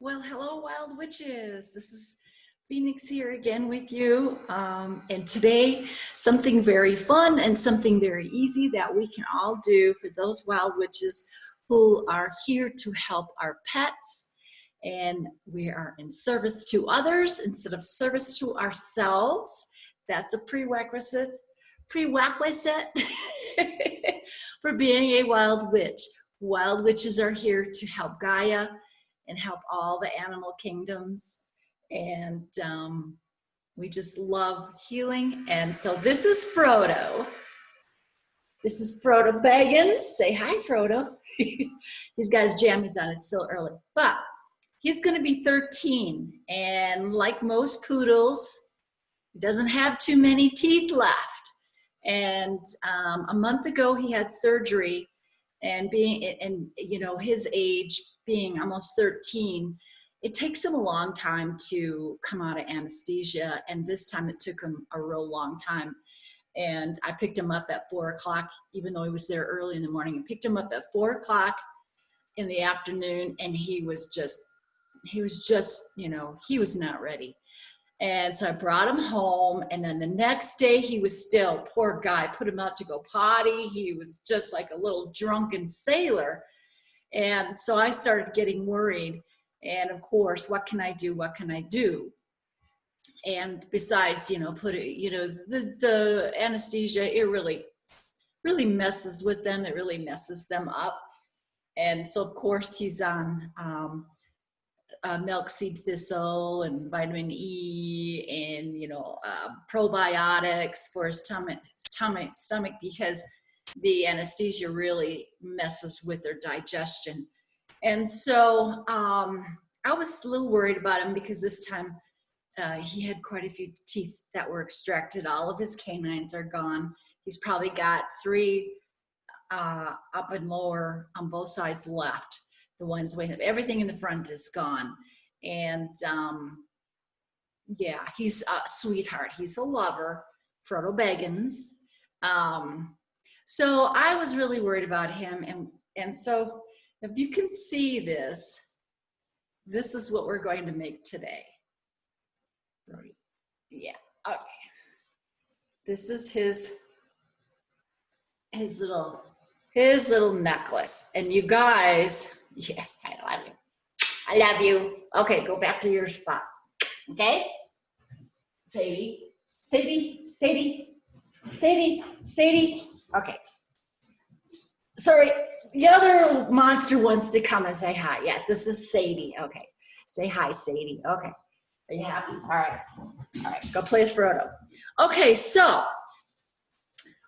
Well, hello, wild witches. This is Phoenix here again with you. And today, something very fun and something very easy that we can all do for those wild witches who are here to help our pets. And we are in service to others instead of service to ourselves. That's a prerequisite for being a wild witch. Wild witches are here to help Gaia and help all the animal kingdoms. And we just love healing. And so this is Frodo. This is Frodo Baggins. Say hi, Frodo. He's got his jammies on. It's still early. But he's going to be 13. And like most poodles, he doesn't have too many teeth left. And a month ago, he had surgery. And his age being almost 13, it takes him a long time to come out of anesthesia. And this time it took him a real long time. And I picked him up at 4 o'clock, even though he was there early in the morning. I picked him up at 4 o'clock in the afternoon, and he was not ready. And so I brought him home, and then the next day he was still, poor guy, put him out to go potty. He was just like a little drunken sailor. And so I started getting worried. And of course, what can I do? What can I do? And besides, the anesthesia, it really messes with them. It really messes them up. And so of course he's on milk seed thistle and vitamin E and probiotics for his stomach because the anesthesia really messes with their digestion. And so I was a little worried about him because this time he had quite a few teeth that were extracted. All of his canines are gone. He's probably got 3 up and lower on both sides left. The ones with everything in the front is gone. And yeah, he's a sweetheart. He's a lover, Frodo Baggins. So I was really worried about him. And so if you can see this is what we're going to make today. Yeah, okay. This is his little necklace. And you guys, yes, I love you. I love you. Okay, go back to your spot. Okay? Sadie. Okay. Sorry, the other monster wants to come and say hi. Yeah, this is Sadie. Okay. Say hi, Sadie. Okay. Are you happy? All right. Go play with Frodo. Okay, so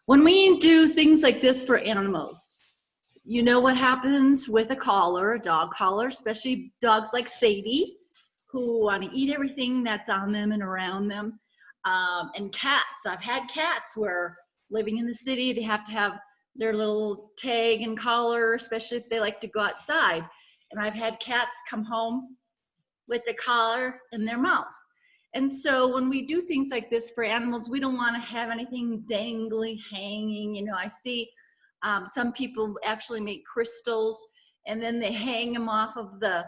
when we do things like this for animals, you know what happens with a collar, a dog collar, especially dogs like Sadie, who want to eat everything that's on them and around them. And cats. I've had cats where living in the city, they have to have their little tag and collar, especially if they like to go outside. And I've had cats come home with the collar in their mouth. And so when we do things like this for animals, we don't want to have anything dangly hanging. I see some people actually make crystals and then they hang them off of the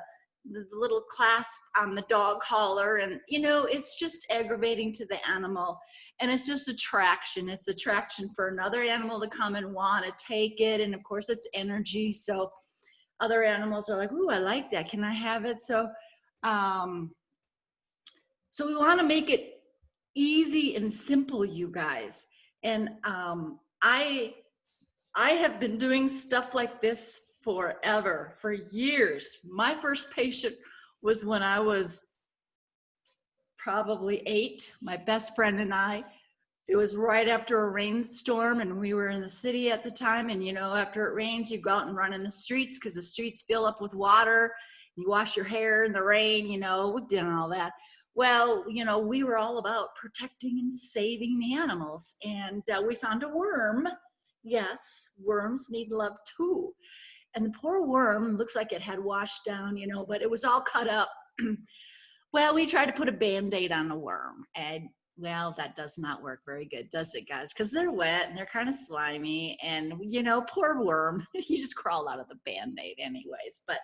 little clasp on the dog collar. And, it's just aggravating to the animal. And it's just attraction. It's attraction for another animal to come and want to take it. And of course, it's energy. So other animals are like, ooh, I like that. Can I have it? So we want to make it easy and simple, you guys. And I have been doing stuff like this forever, for years. My first patient was when I was probably 8, my best friend and I. It was right after a rainstorm, and we were in the city at the time. And after it rains, you go out and run in the streets because the streets fill up with water. You wash your hair in the rain. We've done all that. Well, we were all about protecting and saving the animals. And we found a worm. Yes, worms need love too. And the poor worm looks like it had washed down, but it was all cut up. Well, we tried to put a Band-Aid on the worm. And, well, that does not work very good, does it, guys? Because they're wet and they're kind of slimy. And, poor worm, he just crawled out of the Band-Aid anyways. But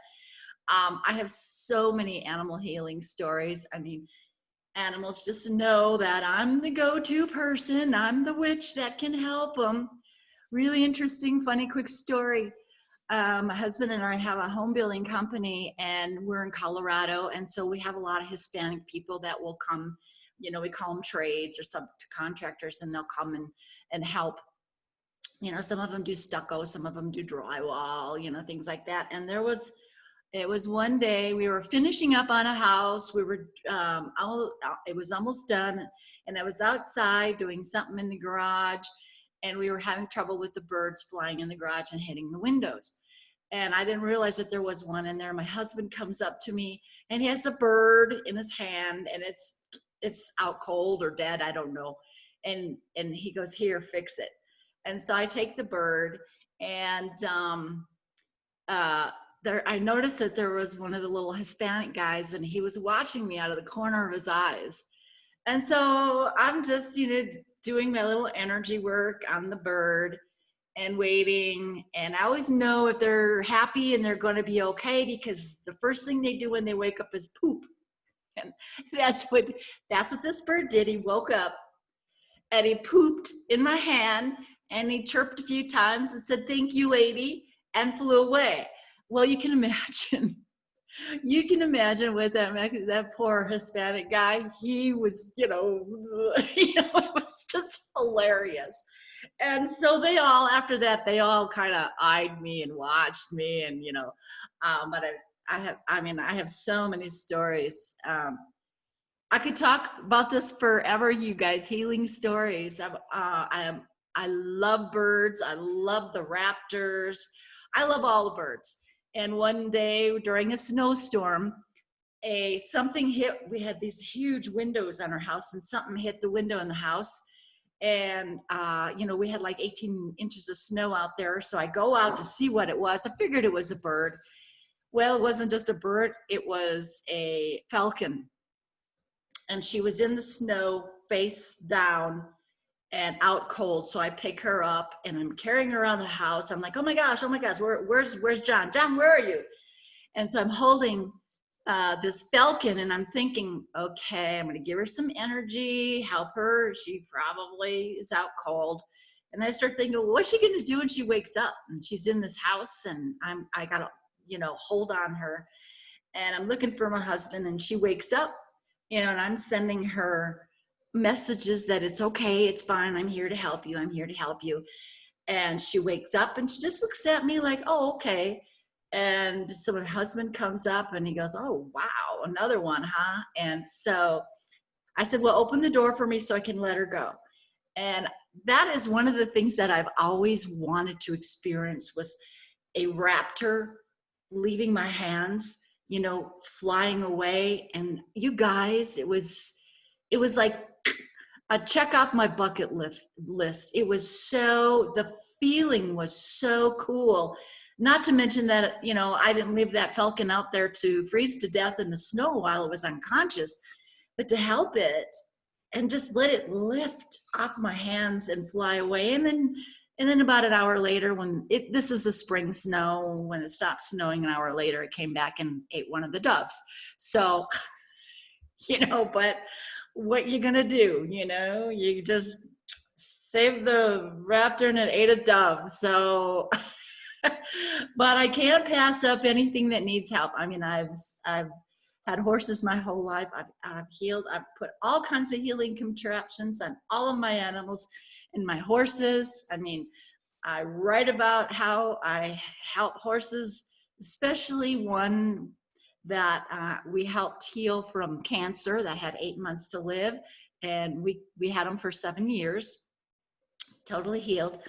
I have so many animal healing stories. I mean, animals just know that I'm the go-to person. I'm the witch that can help them. Really interesting, funny, quick story. My husband and I have a home building company, and we're in Colorado, and so we have a lot of Hispanic people that will come. You know, we call them trades or subcontractors, and they'll come and help. You know, some of them do stucco, some of them do drywall, you know, things like that. And it was one day we were finishing up on a house. We were, it was almost done, and I was outside doing something in the garage, and we were having trouble with the birds flying in the garage and hitting the windows. And I didn't realize that there was one in there. My husband comes up to me, and he has a bird in his hand, and it's out cold or dead, I don't know. And he goes, "Here, fix it." And so I take the bird, and I noticed that there was one of the little Hispanic guys, and he was watching me out of the corner of his eyes. And so I'm just, you know, doing my little energy work on the bird and waiting. And I always know if they're happy and they're going to be okay, because the first thing they do when they wake up is poop. And that's what this bird did. He woke up and he pooped in my hand, and he chirped a few times and said, "Thank you, lady," and flew away. Well, you can imagine with that poor Hispanic guy. He was, you know, it was just hilarious. And so they all, after that, they all kind of eyed me and watched me, and you know, but I have so many stories. I could talk about this forever, you guys. Healing stories. I love birds. I love the raptors. I love all the birds. And one day during a snowstorm, something hit. We had these huge windows on our house, and something hit the window in the house. And you know, we had like 18 inches of snow out there. So I go out to see what it was. I figured it was a bird. Well, it wasn't just a bird. It was a falcon. And she was in the snow face down and out cold. So I pick her up, and I'm carrying her around the house. I'm like, oh my gosh, where's John? John, where are you? And so I'm holding this falcon, and I'm thinking, okay, I'm going to give her some energy, help her. She probably is out cold. And I start thinking, well, what's she going to do when she wakes up? And she's in this house, and I got to, you know, hold on her. And I'm looking for my husband, and she wakes up, you know, and I'm sending her messages that it's okay, it's fine, I'm here to help you, I'm here to help you. And she wakes up, and she just looks at me like, oh, okay. And so my husband comes up, and he goes, oh, wow, another one, huh? And so I said, well, open the door for me so I can let her go. And that is one of the things that I've always wanted to experience, was a raptor leaving my hands, you know, flying away. And you guys, it was like a check off my bucket list. It was the feeling was so cool. Not to mention that, you know, I didn't leave that falcon out there to freeze to death in the snow while it was unconscious, but to help it and just let it lift off my hands and fly away. And then about an hour later, this is the spring snow, when it stopped snowing, an hour later, it came back and ate one of the doves. So, you know, but what you gonna do? You know, you just saved the raptor and it ate a dove. So, but I can't pass up anything that needs help. I mean, I've had horses my whole life. I've healed. I've put all kinds of healing contraptions on all of my animals and my horses. I mean, I write about how I help horses, especially one that we helped heal from cancer that had 8 months to live. And we had them for 7 years, totally healed.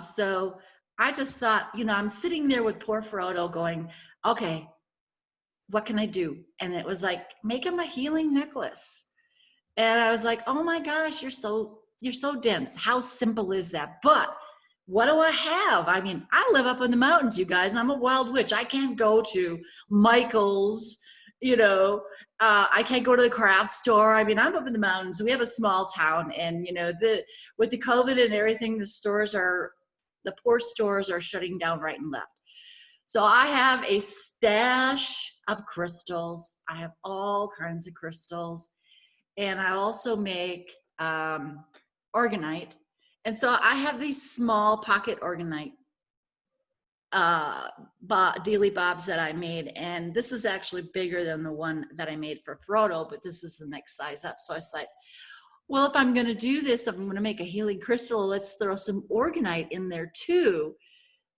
So I just thought, you know, I'm sitting there with poor Frodo going, okay, what can I do? And it was like, make him a healing necklace. And I was like, oh my gosh, you're so dense. How simple is that? But what do I have? I mean, I live up in the mountains, you guys. I'm a wild witch. I can't go to Michael's, you know, I can't go to the craft store. I mean, I'm up in the mountains. We have a small town, and you know, with the COVID and everything, the poor stores are shutting down right and left. So I have a stash of crystals. I have all kinds of crystals. And I also make organite. And so I have these small pocket organite dealy bobs that I made, and this is actually bigger than the one that I made for Frodo, but this is the next size up. So I said, well, if I'm going to do this, if I'm going to make a healing crystal, let's throw some organite in there too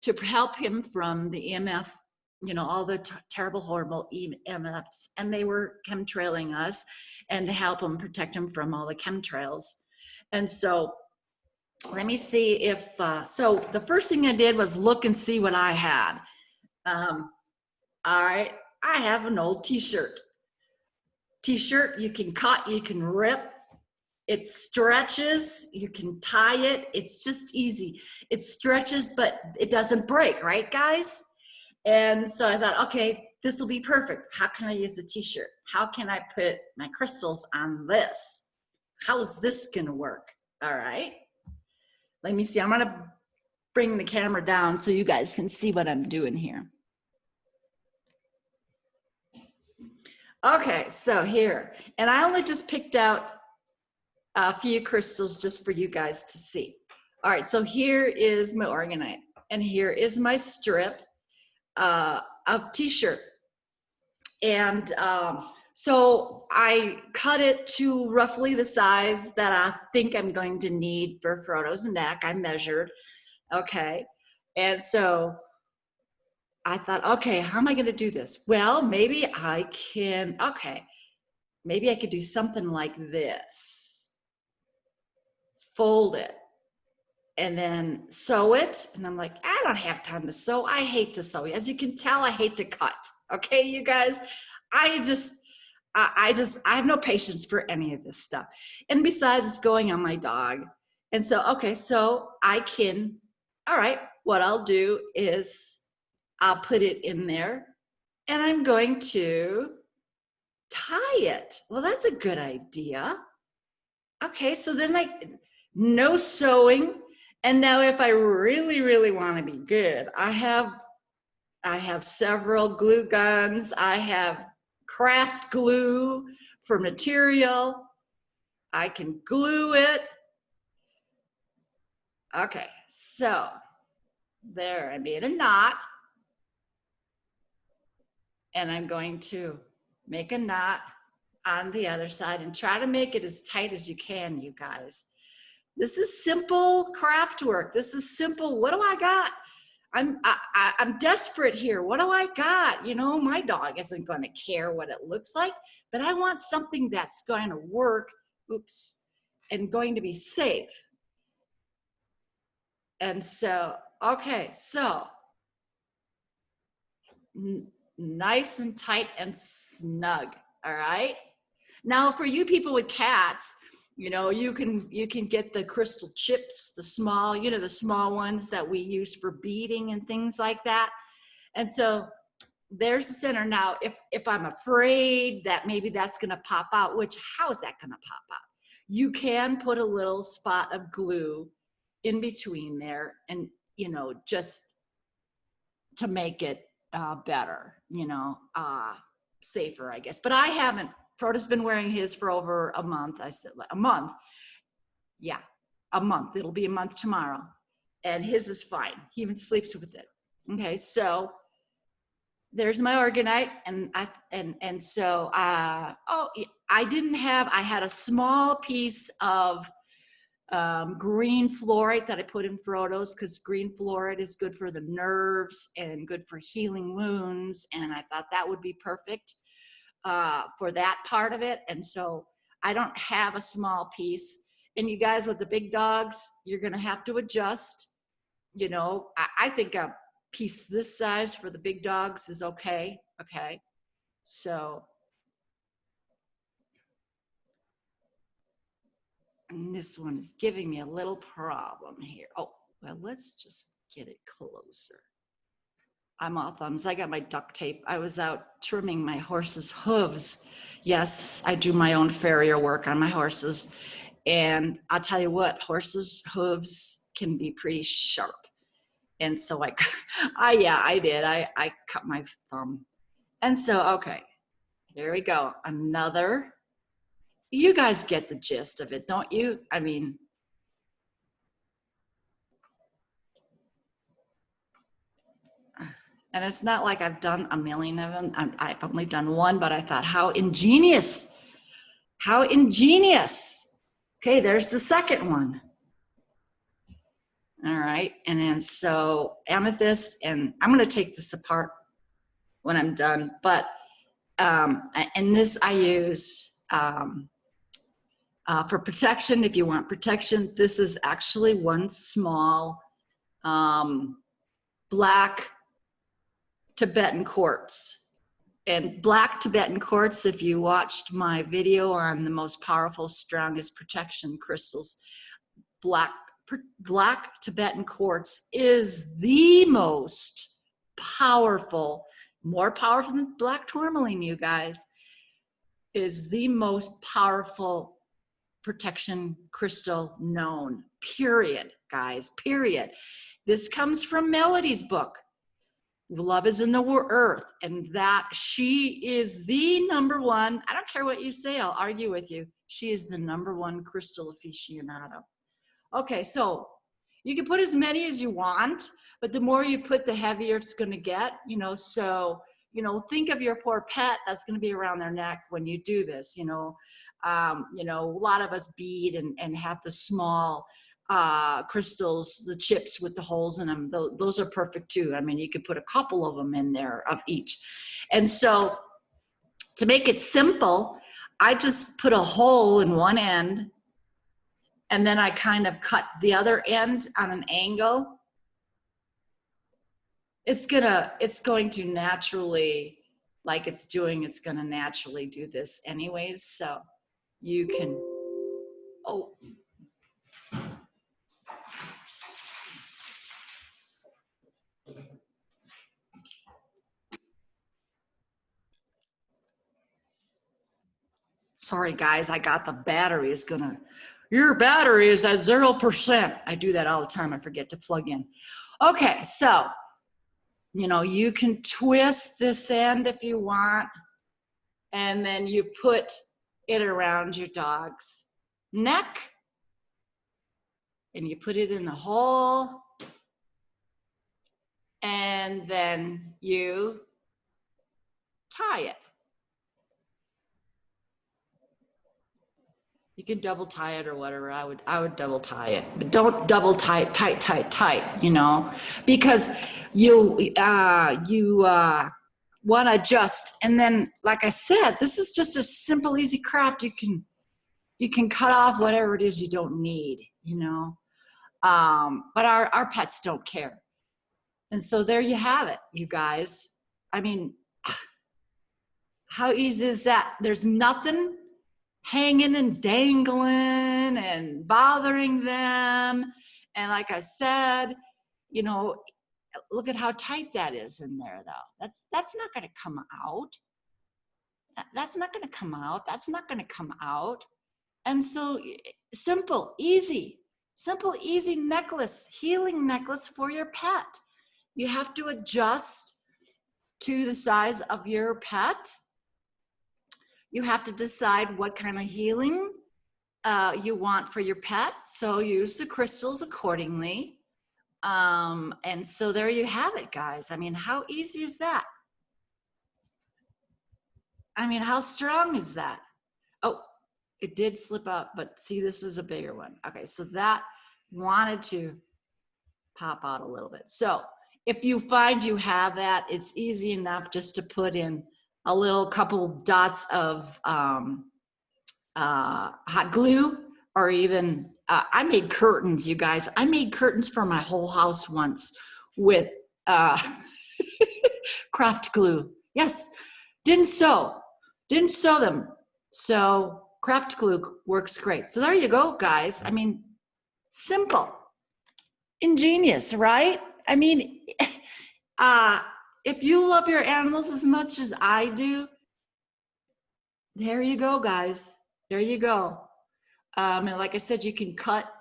to help him from the EMF, you know, all the terrible, horrible EMFs. And they were chemtrailing us, and to help him protect him from all the chemtrails. And so let me see if, so the first thing I did was look and see what I had. All right, I have an old t-shirt. T-shirt, you can cut, you can rip. It stretches, you can tie it. It's just easy. It stretches, but it doesn't break, right, guys? And so I thought, okay, this will be perfect. How can I use a t-shirt? How can I put my crystals on this? How's this gonna work? All right. Let me see, I'm gonna bring the camera down so you guys can see what I'm doing here. Okay, so here, and I only just picked out a few crystals just for you guys to see. All right, so here is my organite, and here is my strip of t-shirt. And so I cut it to roughly the size that I think I'm going to need for Frodo's neck. I measured, okay. And so I thought, okay, how am I going to do this? Well, maybe I can, okay, maybe I could do something like this. Fold it and then sew it. And I'm like, I don't have time to sew. I hate to sew. As you can tell, I hate to cut. Okay, you guys, I have no patience for any of this stuff. And besides, it's going on my dog. And so, okay, so I can, all right, what I'll do is I'll put it in there and I'm going to tie it. Well, that's a good idea. Okay, so then no sewing. And now if I really, really want to be good, I have several glue guns. I have craft glue for material. I can glue it. Okay, so there, I made a knot. And I'm going to make a knot on the other side and try to make it as tight as you can, you guys. This is simple craft work. This is simple. What do I got? I'm desperate here. What do I got? You know, my dog isn't going to care what it looks like, but I want something that's going to work, oops, and going to be safe. And so, okay, so nice and tight and snug, all right? Now for you people with cats, you know, you can get the crystal chips, the small, you know, the small ones that we use for beading and things like that. And so there's the center. Now, if I'm afraid that maybe that's gonna pop out, which how is that gonna pop out? You can put a little spot of glue in between there and, you know, just to make it better, you know, safer, I guess. But I haven't. Frodo's been wearing his for over a month. I said, a month. Yeah, a month. It'll be a month tomorrow. And his is fine. He even sleeps with it. Okay, so there's my organite. And so, oh, I had a small piece of green fluorite that I put in Frodo's because green fluorite is good for the nerves and good for healing wounds. And I thought that would be perfect for that part of it. And so I don't have a small piece. And you guys with the big dogs, you're going to have to adjust. You know, I think a piece this size for the big dogs is okay. Okay. So, and this one is giving me a little problem here. Oh, well, let's just get it closer. I'm all thumbs. I got my duct tape. I was out trimming my horse's hooves. Yes, I do my own farrier work on my horses. And I'll tell you what, horses' hooves can be pretty sharp. And so I did. I cut my thumb. And so, okay, here we go. Another, you guys get the gist of it, don't you? I mean, and it's not like I've done a million of them. I've only done one, but I thought, how ingenious. How ingenious. Okay, there's the second one. All right, and then so amethyst, and I'm gonna take this apart when I'm done, but, and this I use for protection, if you want protection. This is actually one small black Tibetan quartz. And black Tibetan quartz, if you watched my video on the most powerful, strongest protection crystals, black Tibetan quartz is the most powerful, more powerful than black tourmaline, you guys, is the most powerful protection crystal known, period, guys, period. This comes from Melody's book, Love is in the Earth, and that she is the #1. I don't care what you say, I'll argue with you. She is the #1 crystal aficionado. Okay, so you can put as many as you want, but the more you put, the heavier it's gonna get, you know, so, you know, think of your poor pet that's gonna be around their neck when you do this, you know. A lot of us bead and have the small crystals, the chips with the holes in them. Those are perfect too. I mean, you could put a couple of them in there of each. And so to make it simple, I just put a hole in one end, and then I kind of cut the other end on an angle. It's going to naturally, like it's gonna naturally do this anyways. So you can, oh. Sorry guys, I got the battery is gonna, your battery is at 0%. I do that all the time, I forget to plug in. Okay, so, you know, you can twist this end if you want, and then you put it around your dog's neck, and you put it in the hole, and then you tie it. You can double tie it or whatever. I would double tie it, but don't double tie it tight, you know, because you want to adjust. And then, like I said, this is just a simple, easy craft. You can cut off whatever it is you don't need, you know. But our pets don't care. And so there you have it, you guys. I mean, how easy is that? There's nothing hanging and dangling and bothering them. And like I said, you know, look at how tight that is in there though. That's not gonna come out. That's not gonna come out. That's not gonna come out. And so simple, easy necklace, healing necklace for your pet. You have to adjust to the size of your pet. You have to decide what kind of healing you want for your pet. So use the crystals accordingly. And so there you have it, guys. I mean, how easy is that? I mean, how strong is that? Oh, it did slip up, but see, this is a bigger one. Okay, so that wanted to pop out a little bit. So if you find you have that, it's easy enough just to put in a little couple dots of hot glue, or even, I made curtains, you guys. I made curtains for my whole house once with craft glue. Yes, didn't sew them. So craft glue works great. So there you go, guys. I mean, simple, ingenious, right? I mean, if you love your animals as much as I do, there you go, guys. There you go. And like I said, you can cut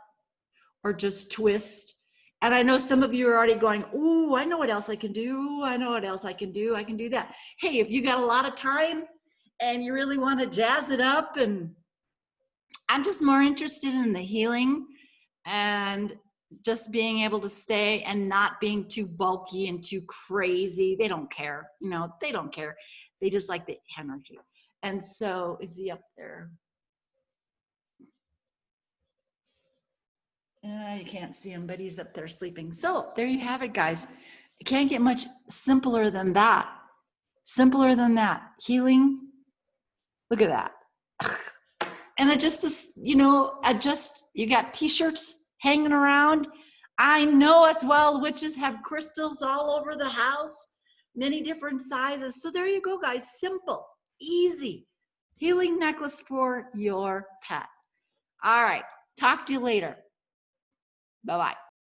or just twist. And I know some of you are already going, ooh, I know what else I can do. I know what else I can do. I can do that. Hey, if you got a lot of time and you really want to jazz it up, and I'm just more interested in the healing and just being able to stay and not being too bulky and too crazy. They don't care, you know, they don't care. They just like the energy. And so, is he up there? You can't see him, but he's up there sleeping. So there you have it, guys. It can't get much simpler than that. Simpler than that. Healing. Look at that. And it just is, you know, you got t-shirts hanging around. I know as well witches have crystals all over the house, many different sizes. So there you go, guys. Simple, easy healing necklace for your pet. All right. Talk to you later. Bye-bye.